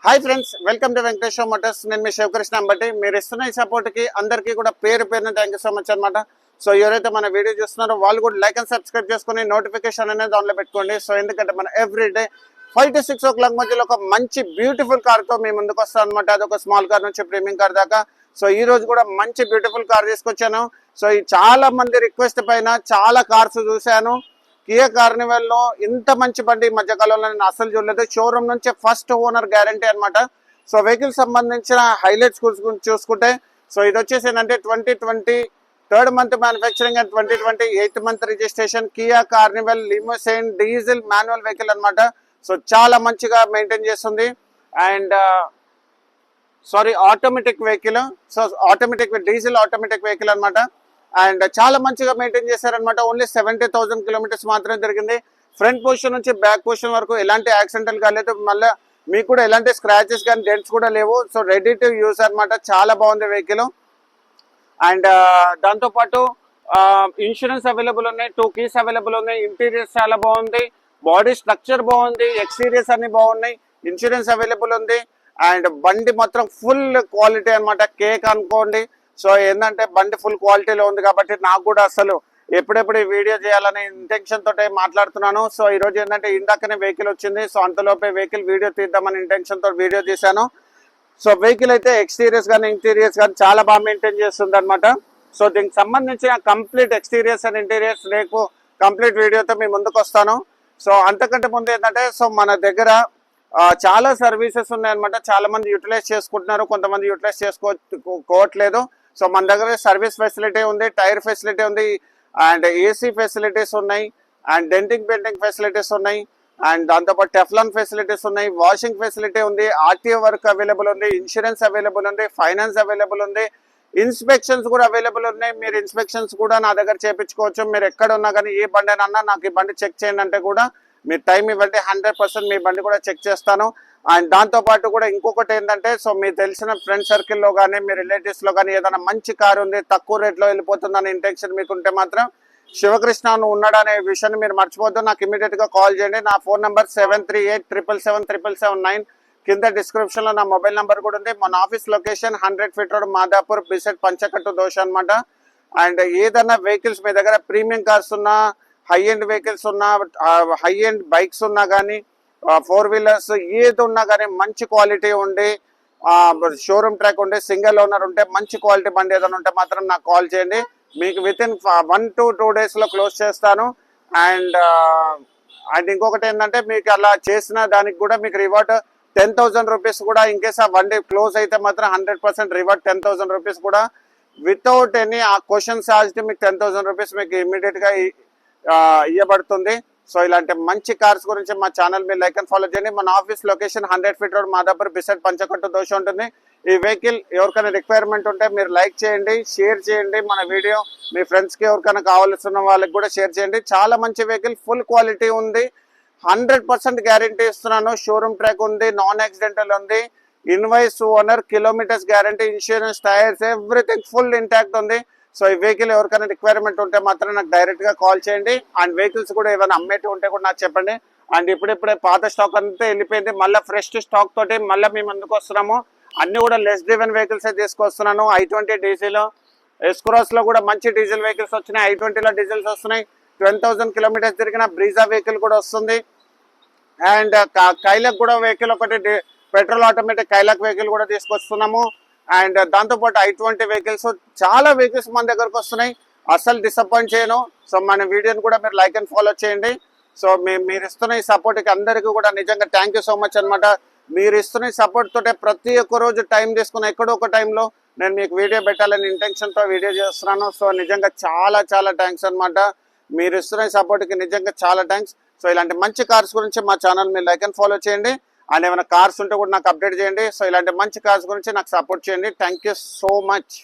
Hi friends, welcome to Venkateswara Motors. నేను మీ శివకృష్ణ అంబటి. మీరు ఇస్తున్న ఈ సపోర్ట్కి అందరికీ కూడా పేరు పేరున థ్యాంక్ యూ సో మచ్ అనమాట. సో ఎవరైతే మన వీడియో చూస్తున్నారో వాళ్ళు కూడా లైక్ అండ్ సబ్స్క్రైబ్ చేసుకుని నోటిఫికేషన్ అనేది ఆన్లో పెట్టుకోండి. సో ఎందుకంటే మనం ఎవ్రీడే 5 to 6 o'clock మధ్యలో ఒక మంచి బ్యూటిఫుల్ కార్తో మీ ముందుకు వస్తాం అనమాట. అదొక స్మాల్ కార్ నుంచి ప్రీమియం కార్ దాకా. సో ఈ రోజు కూడా మంచి బ్యూటిఫుల్ కార్ తీసుకొచ్చాను. సో ఈ చాలా మంది రిక్వెస్ట్ పైన చాలా కార్స్ చూశాను. కియా కార్నివల్ లో ఇంత మంచి బండి ఈ మధ్యకాలంలో నేను అసలు చూడలేదు. షోరూమ్ నుంచి ఫస్ట్ ఓనర్ గ్యారంటీ అనమాట. సో వెహికల్ సంబంధించిన హైలైట్స్ గురించి చూసుకుంటే, సో ఇది వచ్చేసి ఏంటంటే 2020 3rd month manufacturing and 2020 8th month registration Kia Carnival limousine diesel manual vehicle అనమాట. సో చాలా మంచిగా మెయింటైన్ చేస్తుంది. And automatic vehicle. So diesel automatic vehicle అనమాట. అండ్ చాలా మంచిగా మెయింటైన్ చేశారనమాట. ఓన్లీ 70,000 kilometers మాత్రమే జరిగింది. ఫ్రంట్ పొజిషన్ నుంచి బ్యాక్ పొజిషన్ వరకు ఎలాంటి యాక్సిడెంటల్ కాలేదు. మళ్ళీ మీకు కూడా ఎలాంటి స్క్రాచెస్ కానీ డెంట్స్ కూడా లేవు. సో రెడీ టు యూస్ అనమాట. చాలా బాగుంది వెహికల్. అండ్ దాంతోపాటు ఇన్సూరెన్స్ అవైలబుల్ ఉన్నాయి. 2 keys అవైలబుల్ ఉన్నాయి. ఇంటీరియర్స్ చాలా బాగుంది. బాడీ స్ట్రక్చర్ బాగుంది. ఎక్స్టీరియర్స్ అన్ని బాగున్నాయి. ఇన్సూరెన్స్ అవైలబుల్ ఉంది. అండ్ బండి మాత్రం ఫుల్ క్వాలిటీ అనమాట. కేక్ అనుకోండి. సో ఏంటంటే బండి ఫుల్ క్వాలిటీలో ఉంది కాబట్టి నాకు కూడా అసలు ఎప్పుడెప్పుడు ఈ వీడియో చేయాలనే ఇంటెన్షన్ తోటే మాట్లాడుతున్నాను. సో ఈరోజు ఏంటంటే ఇందాకనే వెహికల్ వచ్చింది. సో అంతలోపే వెహికల్ వీడియో తీద్దామని ఇంటెన్షన్ తో వీడియో తీశాను. సో వెహికల్ అయితే ఎక్స్టీరియర్స్ కానీ ఇంటీరియర్స్ కానీ చాలా బాగా మెయింటైన్ చేస్తుంది అనమాట. సో దీనికి సంబంధించిన కంప్లీట్ ఎక్స్టీరియర్స్ అండ్ ఇంటీరియర్స్ రేపు కంప్లీట్ వీడియోతో మీ ముందుకు వస్తాను. సో అంతకంటే ముందు ఏంటంటే సో మన దగ్గర చాలా సర్వీసెస్ ఉన్నాయన్నమాట. చాలా మంది యూటిలైజ్ చేసుకుంటున్నారు, కొంతమంది యూటిలైజ్ చేసుకోవట్లేదు. సో మన దగ్గర సర్వీస్ ఫెసిలిటీ ఉంది, టైర్ ఫెసిలిటీ ఉంది, అండ్ ఏసీ ఫెసిలిటీస్ ఉన్నాయి, అండ్ డెంటింగ్ పెయింటింగ్ ఫెసిలిటీస్ ఉన్నాయి, అండ్ దాంతోపాటు టెఫ్లాన్ ఫెసిలిటీస్ ఉన్నాయి, వాషింగ్ ఫెసిలిటీ ఉంది, ఆర్టీఓ వర్క్ అవైలబుల్ ఉంది, ఇన్సూరెన్స్ అవైలబుల్ ఉంది, ఫైనాన్స్ అవైలబుల్ ఉంది, ఇన్స్పెక్షన్స్ కూడా అవైలబుల్ ఉన్నాయి. మీరు ఇన్స్పెక్షన్స్ కూడా నా దగ్గర చేయించుకోవచ్చు. మీరు ఎక్కడ ఉన్నా కానీ ఏ బండి అన్నా నాకు ఈ బండి చెక్ చేయండి అంటే కూడా మీరు టైం ఇవ్వండి, 100% మీ బండి కూడా చెక్ చేస్తాను. అండ్ దాంతోపాటు కూడా ఇంకొకటి ఏంటంటే సో మీరు తెలిసిన ఫ్రెండ్ సర్కిల్లో కానీ మీ రిలేటివ్స్లో కానీ ఏదైనా మంచి కారు ఉంది, తక్కువ రేట్లో వెళ్ళిపోతుందనే ఇంటెన్షన్ మీకుంటే మాత్రం శివకృష్ణ ఉన్నాడనే విషయాన్ని మీరు మర్చిపోద్దు. నాకు ఇమీడియట్గా కాల్ చేయండి. నా ఫోన్ నెంబర్ 7387777779. కింద డిస్క్రిప్షన్లో నా మొబైల్ నెంబర్ కూడా ఉంది. మన office location 100 feet road Madhapur beside Panchakattu Dosa అనమాట. అండ్ ఏదైనా వెహికల్స్ మీ దగ్గర ప్రీమియం కార్స్ ఉన్నా, హై ఎండ్ వెహికల్స్ ఉన్నా, హై ఎండ్ బైక్స్ ఉన్నా కానీ, 4 wheelers ఏది ఉన్నా కానీ మంచి క్వాలిటీ ఉండి, షోరూమ్ ట్రాక్ ఉండి, సింగిల్ ఓనర్ ఉంటే, మంచి క్వాలిటీ బండి ఏదైనా ఉంటే మాత్రం నాకు కాల్ చేయండి. మీకు వితిన్ 1 to 2 daysలో క్లోజ్ చేస్తాను. అండ్ ఇంకొకటి ఏంటంటే మీకు అలా చేసిన దానికి కూడా మీకు రివార్డ్ 10,000 rupees కూడా ఇన్ కేస్ ఆ వన్ డే క్లోజ్ అయితే మాత్రం 100% రివార్డ్ 10,000 rupees కూడా వితౌట్ ఎనీ ఆ క్వశ్చన్స్ ఆస్డ్ మీకు 10,000 rupees మీకు ఇమీడియట్గా ఇవ్వబడుతుంది. సో ఇలాంటి మంచి కార్స్ గురించి మా ఛానల్ మీరు లైక్ అండ్ ఫాలో చేయండి. మన office location 100 feet road Madhapur beside Panchakattu Dosa ఉంటుంది. ఈ వెహికల్ ఎవరికైనా రిక్వైర్మెంట్ ఉంటే మీరు లైక్ చేయండి, షేర్ చేయండి. మన వీడియో మీ ఫ్రెండ్స్కి ఎవరికైనా కావాల్సిన వాళ్ళకి కూడా షేర్ చేయండి. చాలా మంచి వెహికల్, ఫుల్ క్వాలిటీ ఉంది, 100% గ్యారంటీ ఇస్తున్నాను. షోరూమ్ ట్రాక్ ఉంది, నాన్ యాక్సిడెంటల్ ఉంది, invoice owner, kilometres guarantee, insurance, tyres everything full intact ఉంది. సో ఈ వెహికల్ ఎవరికైనా రిక్వైర్మెంట్ ఉంటే మాత్రం నాకు డైరెక్ట్గా కాల్ చేయండి. అండ్ వెహికల్స్ కూడా ఏమైనా అమ్మేటి ఉంటే కూడా నాకు చెప్పండి. అండ్ ఇప్పుడే పాత స్టాక్ అంతా వెళ్ళిపోయింది. మళ్ళీ ఫ్రెష్ స్టాక్ తోటి మళ్ళీ మేము ముందుకు వస్తున్నాము. అన్ని కూడా లెస్ డ్రివెన్ వెహికల్స్ తీసుకొస్తున్నాను. i20 డీజిల్, ఎస్క్రాస్లో కూడా మంచి డీజిల్ వెహికల్స్ వచ్చినాయి. i20లో డీజిల్స్ వస్తున్నాయి. 20,000 kilometers తిరిగిన బ్రీజా వెహికల్ కూడా వస్తుంది. అండ్ కైలాక్ కూడా వెహికల్ ఒకటి పెట్రోల్ ఆటోమేటిక్ కైలాక్ వెహికల్ కూడా తీసుకొస్తున్నాము. అండ్ దాంతోపాటు i20 వెహికల్స్, చాలా వెహికల్స్ మన దగ్గరకు వస్తున్నాయి. అస్సలు డిసప్పాయింట్ చేయను. సో మన వీడియోని కూడా మీరు లైక్ అండ్ ఫాలో చేయండి. సో మీరు ఇస్తున్న ఈ సపోర్ట్కి అందరికీ కూడా నిజంగా థ్యాంక్ యూ సో మచ్ అనమాట. మీరు ఇస్తున్న ఈ సపోర్ట్ తోటే ప్రతి ఒక్క రోజు టైం తీసుకుని ఎక్కడో ఒక టైంలో నేను మీకు వీడియో పెట్టాలని ఇంటెన్షన్తో వీడియో చేస్తున్నాను. సో నిజంగా చాలా థ్యాంక్స్ అనమాట. మీరు ఇస్తున్న సపోర్ట్కి నిజంగా చాలా థ్యాంక్స్. సో ఇలాంటి మంచి కార్స్ గురించి మా ఛానల్ మీరు లైక్ అండ్ ఫాలో చేయండి. అండ్ ఏమైనా కార్స్ ఉంటే కూడా నాకు అప్డేట్ చేయండి. సో ఇలాంటి మంచి కార్స్ గురించి నాకు సపోర్ట్ చేయండి. Thank you so much.